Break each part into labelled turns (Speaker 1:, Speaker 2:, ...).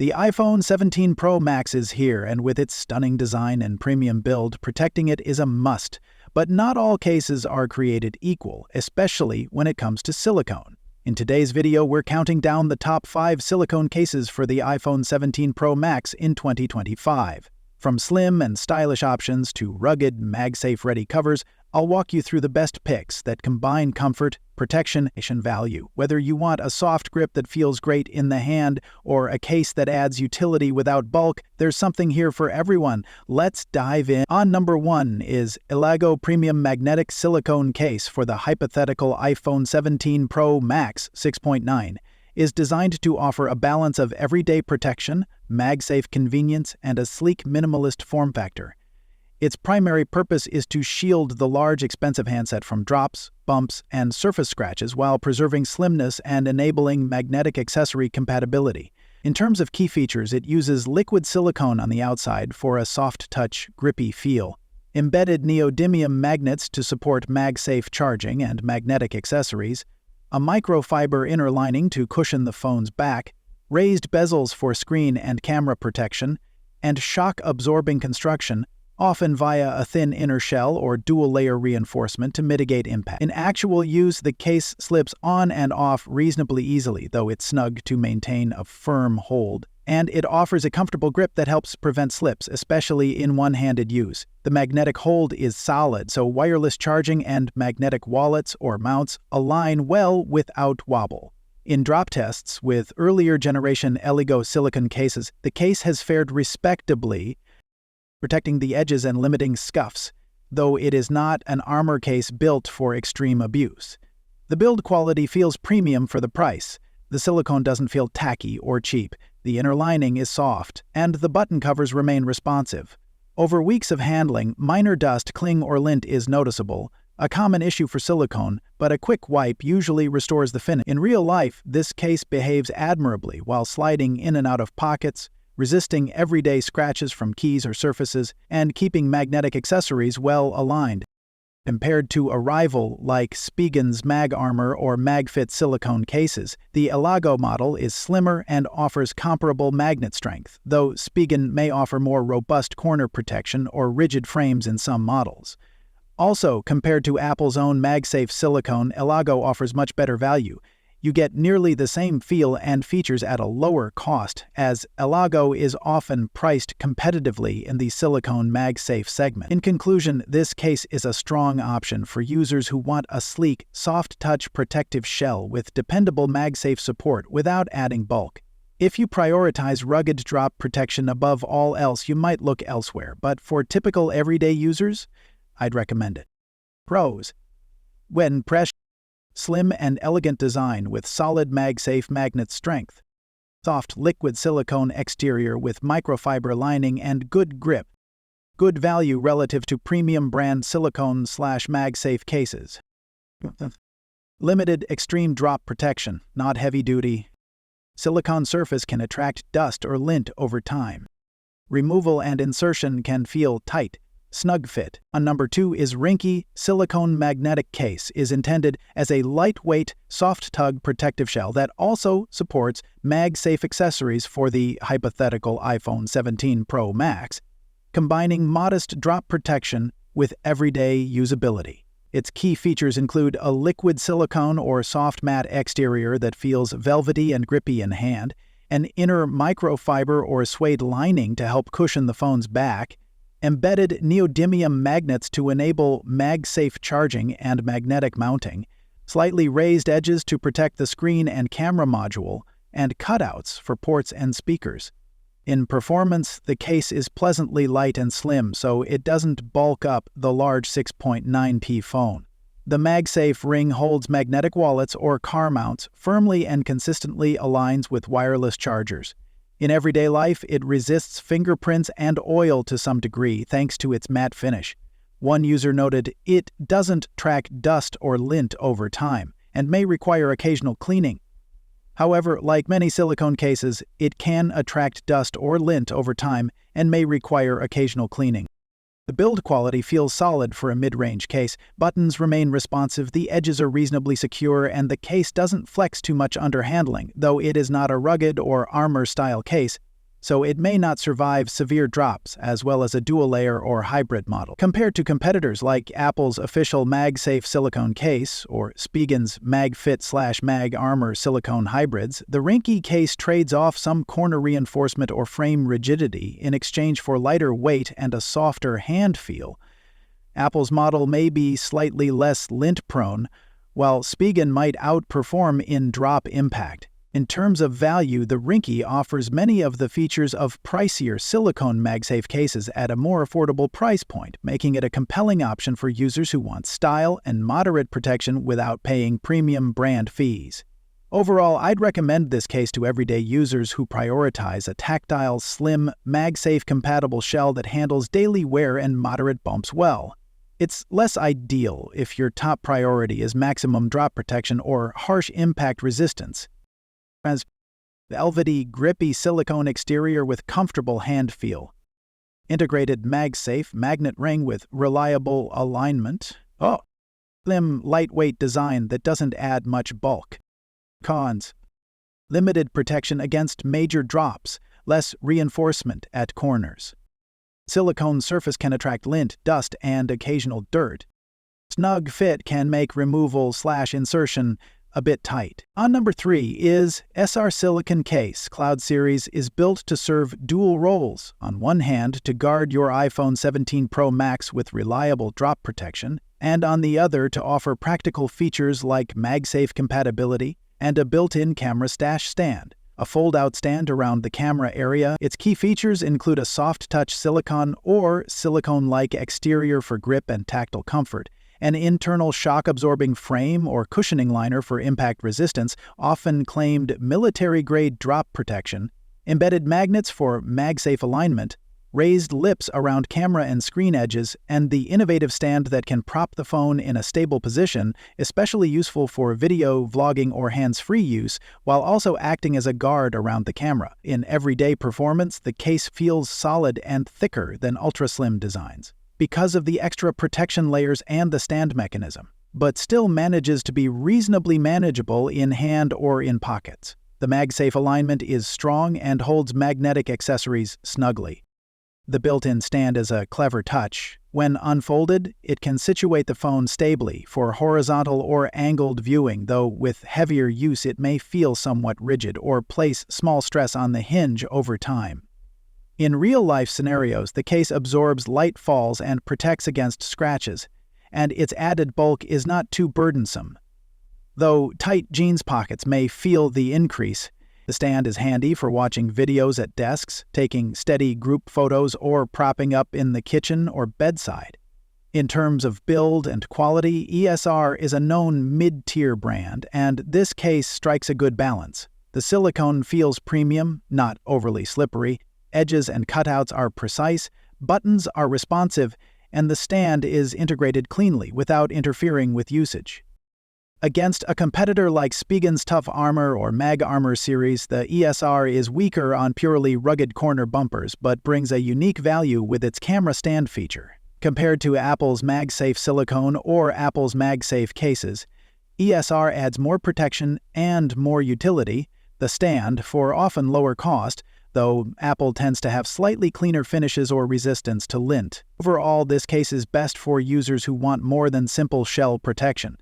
Speaker 1: The iPhone 17 Pro Max is here, and with its stunning design and premium build, protecting it is a must. But not all cases are created equal, especially when it comes to silicone. In today's video, we're counting down the top 5 silicone cases for the iPhone 17 Pro Max in 2025. From slim and stylish options to rugged, MagSafe-ready covers, I'll walk you through the best picks that combine comfort, protection, and value. Whether you want a soft grip that feels great in the hand or a case that adds utility without bulk, there's something here for everyone. Let's dive in. On number 1 is Elago Premium Magnetic Silicone Case for the hypothetical iPhone 17 Pro Max 6.9. Is designed to offer a balance of everyday protection, MagSafe convenience, and a sleek minimalist form factor. Its primary purpose is to shield the large, expensive handset from drops, bumps, and surface scratches while preserving slimness and enabling magnetic accessory compatibility. In terms of key features, it uses liquid silicone on the outside for a soft-touch, grippy feel, embedded neodymium magnets to support MagSafe charging and magnetic accessories, a microfiber inner lining to cushion the phone's back, raised bezels for screen and camera protection, and shock-absorbing construction, often via a thin inner shell or dual-layer reinforcement to mitigate impact. In actual use, the case slips on and off reasonably easily, though it's snug to maintain a firm hold, and it offers a comfortable grip that helps prevent slips, especially in one-handed use. The magnetic hold is solid, so wireless charging and magnetic wallets or mounts align well without wobble. In drop tests with earlier generation elago silicone cases, the case has fared respectably, protecting the edges and limiting scuffs, though it is not an armor case built for extreme abuse. The build quality feels premium for the price. The silicone doesn't feel tacky or cheap, the inner lining is soft, and the button covers remain responsive. Over weeks of handling, minor dust, cling, or lint is noticeable, a common issue for silicone, but a quick wipe usually restores the finish. In real life, this case behaves admirably while sliding in and out of pockets, resisting everyday scratches from keys or surfaces, and keeping magnetic accessories well aligned. Compared to a rival like Spigen's Mag Armor or MagFit silicone cases, the elago model is slimmer and offers comparable magnet strength, though Spigen may offer more robust corner protection or rigid frames in some models. Also, compared to Apple's own MagSafe silicone, elago offers much better value. You get nearly the same feel and features at a lower cost, as elago is often priced competitively in the silicone MagSafe segment. In conclusion, this case is a strong option for users who want a sleek, soft-touch protective shell with dependable MagSafe support without adding bulk. If you prioritize rugged drop protection above all else, you might look elsewhere, but for typical everyday users, I'd recommend it. Pros: when pressed, slim and elegant design with solid MagSafe magnet strength. Soft liquid silicone exterior with microfiber lining and good grip. Good value relative to premium brand silicone/MagSafe cases. Limited extreme drop protection, not heavy duty. Silicone surface can attract dust or lint over time. Removal and insertion can feel tight. Snug fit. On number 2 is Ringke Silicone Magnetic Case, is intended as a lightweight, soft-tug protective shell that also supports MagSafe accessories for the hypothetical iPhone 17 Pro Max, combining modest drop protection with everyday usability. Its key features include a liquid silicone or soft matte exterior that feels velvety and grippy in hand, an inner microfiber or suede lining to help cushion the phone's back, embedded neodymium magnets to enable MagSafe charging and magnetic mounting, slightly raised edges to protect the screen and camera module, and cutouts for ports and speakers. In performance, the case is pleasantly light and slim, so it doesn't bulk up the large 6.9P phone. The MagSafe ring holds magnetic wallets or car mounts, firmly and consistently aligns with wireless chargers. In everyday life, it resists fingerprints and oil to some degree thanks to its matte finish. One user noted, it doesn't track dust or lint over time and may require occasional cleaning. However, like many silicone cases, it can attract dust or lint over time and may require occasional cleaning. The build quality feels solid for a mid-range case, buttons remain responsive, the edges are reasonably secure, and the case doesn't flex too much under handling. Though it is not a rugged or armor-style case, so it may not survive severe drops, as well as a dual-layer or hybrid model. Compared to competitors like Apple's official MagSafe silicone case or Spigen's MagFit/Mag Armor silicone hybrids, the Ringke case trades off some corner reinforcement or frame rigidity in exchange for lighter weight and a softer hand feel. Apple's model may be slightly less lint-prone, while Spigen might outperform in drop impact. In terms of value, the Ringke offers many of the features of pricier silicone MagSafe cases at a more affordable price point, making it a compelling option for users who want style and moderate protection without paying premium brand fees. Overall, I'd recommend this case to everyday users who prioritize a tactile, slim, MagSafe-compatible shell that handles daily wear and moderate bumps well. It's less ideal if your top priority is maximum drop protection or harsh impact resistance. As velvety, grippy silicone exterior with comfortable hand feel. Integrated MagSafe magnet ring with reliable alignment. Slim, lightweight design that doesn't add much bulk. Cons: limited protection against major drops, less reinforcement at corners. Silicone surface can attract lint, dust, and occasional dirt. Snug fit can make removal/insertion a bit tight. On number 3 is ESR Silicone Case. Cloud Series is built to serve dual roles. On one hand, to guard your iPhone 17 Pro Max with reliable drop protection, and on the other to offer practical features like MagSafe compatibility and a built-in camera stash stand. A fold-out stand around the camera area. Its key features include a soft-touch silicone or silicone-like exterior for grip and tactile comfort, an internal shock-absorbing frame or cushioning liner for impact resistance, often claimed military-grade drop protection, embedded magnets for MagSafe alignment, raised lips around camera and screen edges, and the innovative stand that can prop the phone in a stable position, especially useful for video, vlogging, or hands-free use, while also acting as a guard around the camera. In everyday performance, the case feels solid and thicker than ultra-slim designs, because of the extra protection layers and the stand mechanism, but still manages to be reasonably manageable in hand or in pockets. The MagSafe alignment is strong and holds magnetic accessories snugly. The built-in stand is a clever touch. When unfolded, it can situate the phone stably for horizontal or angled viewing, though with heavier use it may feel somewhat rigid or place small stress on the hinge over time. In real-life scenarios, the case absorbs light falls and protects against scratches, and its added bulk is not too burdensome. Though tight jeans pockets may feel the increase, the stand is handy for watching videos at desks, taking steady group photos, or propping up in the kitchen or bedside. In terms of build and quality, ESR is a known mid-tier brand, and this case strikes a good balance. The silicone feels premium, not overly slippery, edges and cutouts are precise, buttons are responsive, and the stand is integrated cleanly without interfering with usage. Against a competitor like Spigen's Tough Armor or Mag Armor series, the ESR is weaker on purely rugged corner bumpers but brings a unique value with its camera stand feature. Compared to Apple's MagSafe silicone or Apple's MagSafe cases, ESR adds more protection and more utility, the stand, for often lower cost, though Apple tends to have slightly cleaner finishes or resistance to lint. Overall, this case is best for users who want more than simple shell protection.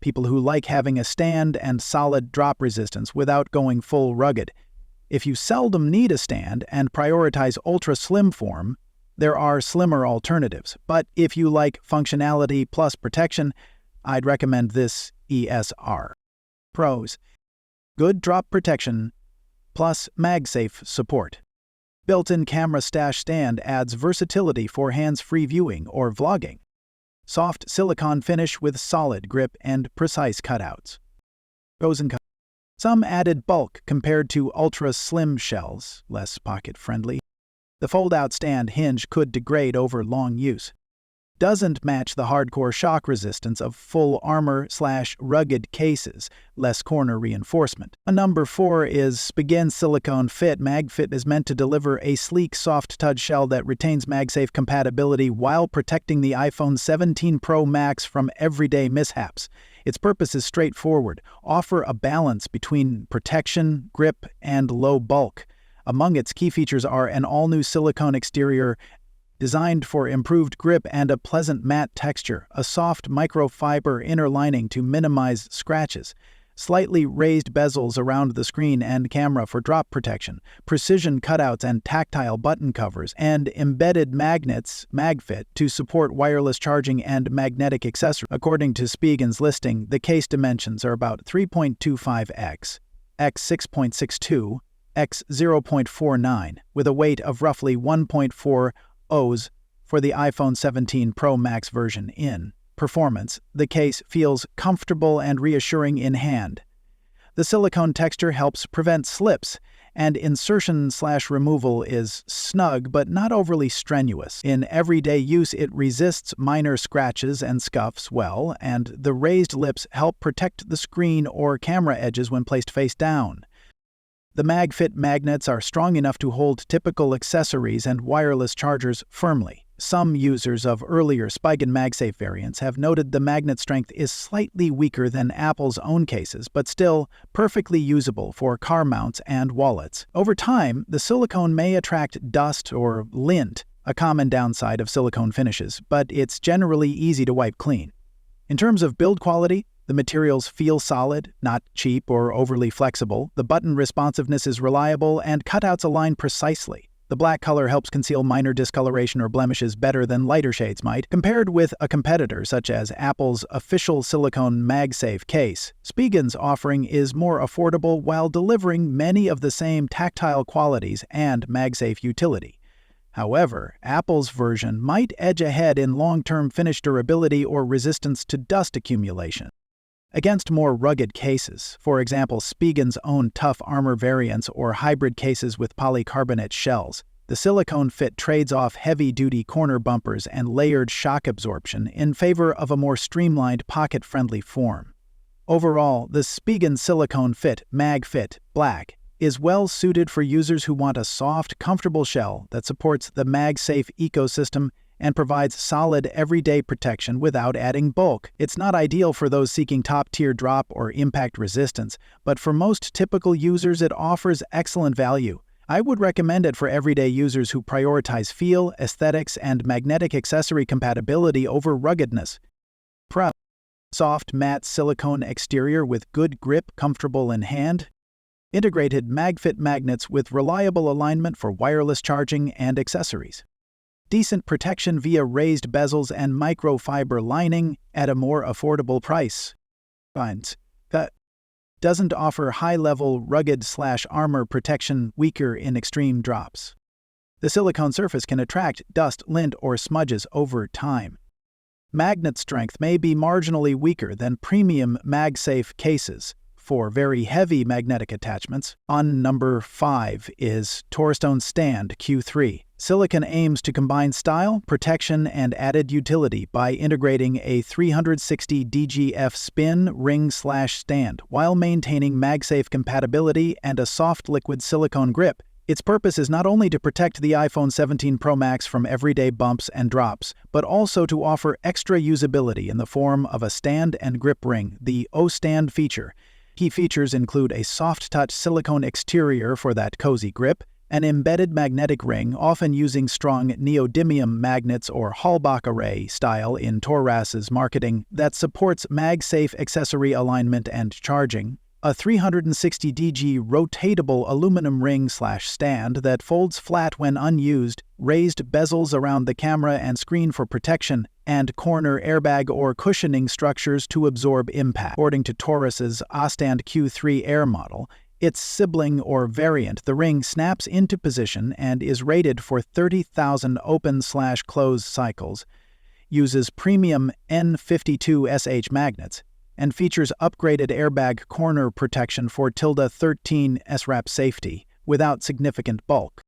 Speaker 1: People who like having a stand and solid drop resistance without going full rugged. If you seldom need a stand and prioritize ultra-slim form, there are slimmer alternatives. But if you like functionality plus protection, I'd recommend this ESR. Pros: good drop protection plus MagSafe support. Built-in camera stash stand adds versatility for hands-free viewing or vlogging. Soft silicone finish with solid grip and precise cutouts. Pros and cons: some added bulk compared to ultra-slim shells, less pocket-friendly. The fold-out stand hinge could degrade over long use. Doesn't match the hardcore shock resistance of full armor/rugged cases, less corner reinforcement. Number 4 is Spigen Silicone Fit. MagFit is meant to deliver a sleek, soft-touch shell that retains MagSafe compatibility while protecting the iPhone 17 Pro Max from everyday mishaps. Its purpose is straightforward: offer a balance between protection, grip, and low bulk. Among its key features are an all-new silicone exterior designed for improved grip and a pleasant matte texture, a soft microfiber inner lining to minimize scratches, slightly raised bezels around the screen and camera for drop protection, precision cutouts and tactile button covers, and embedded magnets, MagFit, to support wireless charging and magnetic accessories. According to Spigen's listing, the case dimensions are about 3.25x, x 6.62, x 0.49, with a weight of roughly 1.4 O's for the iPhone 17 Pro Max version. In performance, the case feels comfortable and reassuring in hand. The silicone texture helps prevent slips, and insertion/removal is snug but not overly strenuous. In everyday use, it resists minor scratches and scuffs well, and the raised lips help protect the screen or camera edges when placed face down. The MagFit magnets are strong enough to hold typical accessories and wireless chargers firmly. Some users of earlier Spigen MagSafe variants have noted the magnet strength is slightly weaker than Apple's own cases, but still perfectly usable for car mounts and wallets. Over time, the silicone may attract dust or lint, a common downside of silicone finishes, but it's generally easy to wipe clean. In terms of build quality, the materials feel solid, not cheap or overly flexible. The button responsiveness is reliable, and cutouts align precisely. The black color helps conceal minor discoloration or blemishes better than lighter shades might. Compared with a competitor such as Apple's official silicone MagSafe case, Spigen's offering is more affordable while delivering many of the same tactile qualities and MagSafe utility. However, Apple's version might edge ahead in long-term finish durability or resistance to dust accumulation. Against more rugged cases, for example Spigen's own tough armor variants or hybrid cases with polycarbonate shells, the silicone fit trades off heavy-duty corner bumpers and layered shock absorption in favor of a more streamlined pocket-friendly form. Overall, the Spigen silicone fit MagFit Black is well suited for users who want a soft, comfortable shell that supports the MagSafe ecosystem and provides solid everyday protection without adding bulk. It's not ideal for those seeking top-tier drop or impact resistance, but for most typical users it offers excellent value. I would recommend it for everyday users who prioritize feel, aesthetics, and magnetic accessory compatibility over ruggedness. Soft matte silicone exterior with good grip, comfortable in hand. Integrated MagFit magnets with reliable alignment for wireless charging and accessories. Decent protection via raised bezels and microfiber lining at a more affordable price. That doesn't offer high-level rugged/armor protection, weaker in extreme drops. The silicone surface can attract dust, lint, or smudges over time. Magnet strength may be marginally weaker than premium MagSafe cases. For very heavy magnetic attachments, on number 5 is TORRAS Stand Q3. Silicone aims to combine style, protection, and added utility by integrating a 360 DGF spin ring/stand while maintaining MagSafe compatibility and a soft liquid silicone grip. Its purpose is not only to protect the iPhone 17 Pro Max from everyday bumps and drops, but also to offer extra usability in the form of a stand and grip ring, the Ostand feature. Key features include a soft-touch silicone exterior for that cozy grip, an embedded magnetic ring, often using strong neodymium magnets or Hallbach array style in TORRAS's marketing, that supports MagSafe accessory alignment and charging, a 360 DG rotatable aluminum ring/stand that folds flat when unused, raised bezels around the camera and screen for protection, and corner airbag or cushioning structures to absorb impact. According to TORRAS's Ostand Q3 Air model, its sibling or variant, the ring snaps into position and is rated for 30,000 open/close cycles, uses premium N52SH magnets, and features upgraded airbag corner protection for ~13 SRAP safety without significant bulk.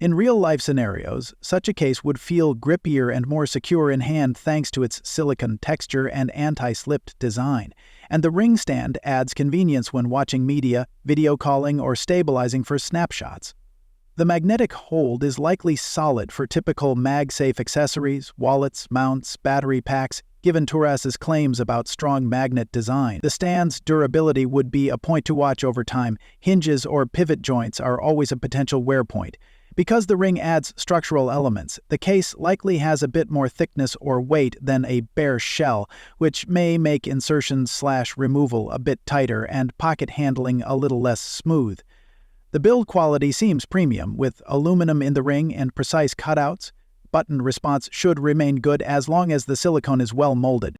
Speaker 1: In real-life scenarios, such a case would feel grippier and more secure in hand thanks to its silicone texture and anti-slipped design, and the ring stand adds convenience when watching media, video calling, or stabilizing for snapshots. The magnetic hold is likely solid for typical MagSafe accessories, wallets, mounts, battery packs. Given TORRAS's claims about strong magnet design, the stand's durability would be a point to watch over time. Hinges or pivot joints are always a potential wear point. Because the ring adds structural elements, the case likely has a bit more thickness or weight than a bare shell, which may make insertion/removal a bit tighter and pocket handling a little less smooth. The build quality seems premium, with aluminum in the ring and precise cutouts. Button response should remain good as long as the silicone is well molded.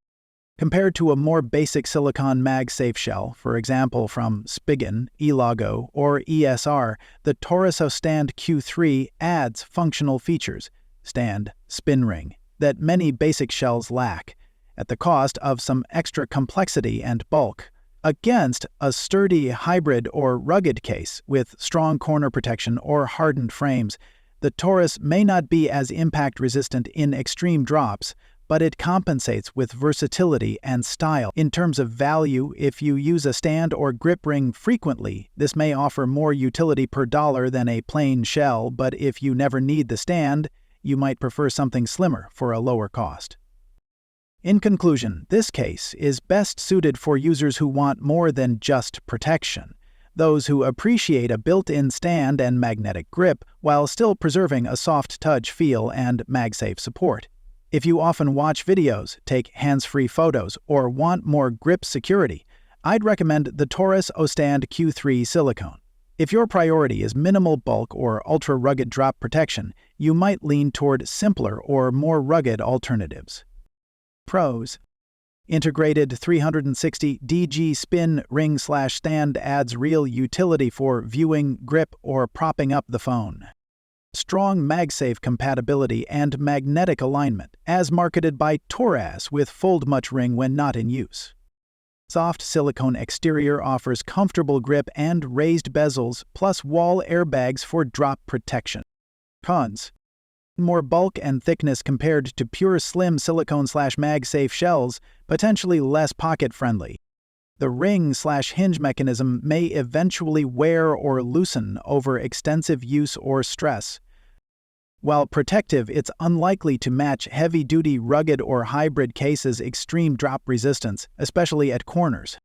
Speaker 1: Compared to a more basic silicone MagSafe shell, for example from Spigen, Elago, or ESR, the TORRAS Ostand Q3 adds functional features, stand, spin ring, that many basic shells lack, at the cost of some extra complexity and bulk. Against a sturdy hybrid or rugged case with strong corner protection or hardened frames, the TORRAS may not be as impact-resistant in extreme drops, but it compensates with versatility and style. In terms of value, if you use a stand or grip ring frequently, this may offer more utility per dollar than a plain shell, but if you never need the stand, you might prefer something slimmer for a lower cost. In conclusion, this case is best suited for users who want more than just protection. Those who appreciate a built-in stand and magnetic grip while still preserving a soft touch feel and MagSafe support. If you often watch videos, take hands-free photos, or want more grip security, I'd recommend the TORRAS Ostand Q3 Silicone. If your priority is minimal bulk or ultra-rugged drop protection, you might lean toward simpler or more rugged alternatives. Pros: integrated 360 DG spin ring/stand adds real utility for viewing, grip, or propping up the phone. Strong MagSafe compatibility and magnetic alignment, as marketed by TORRAS with fold much ring when not in use. Soft silicone exterior offers comfortable grip and raised bezels, plus wall airbags for drop protection. Cons: more bulk and thickness compared to pure slim silicone/MagSafe shells, potentially less pocket-friendly. The ring/hinge mechanism may eventually wear or loosen over extensive use or stress. While protective, it's unlikely to match heavy-duty rugged or hybrid cases' extreme drop resistance, especially at corners.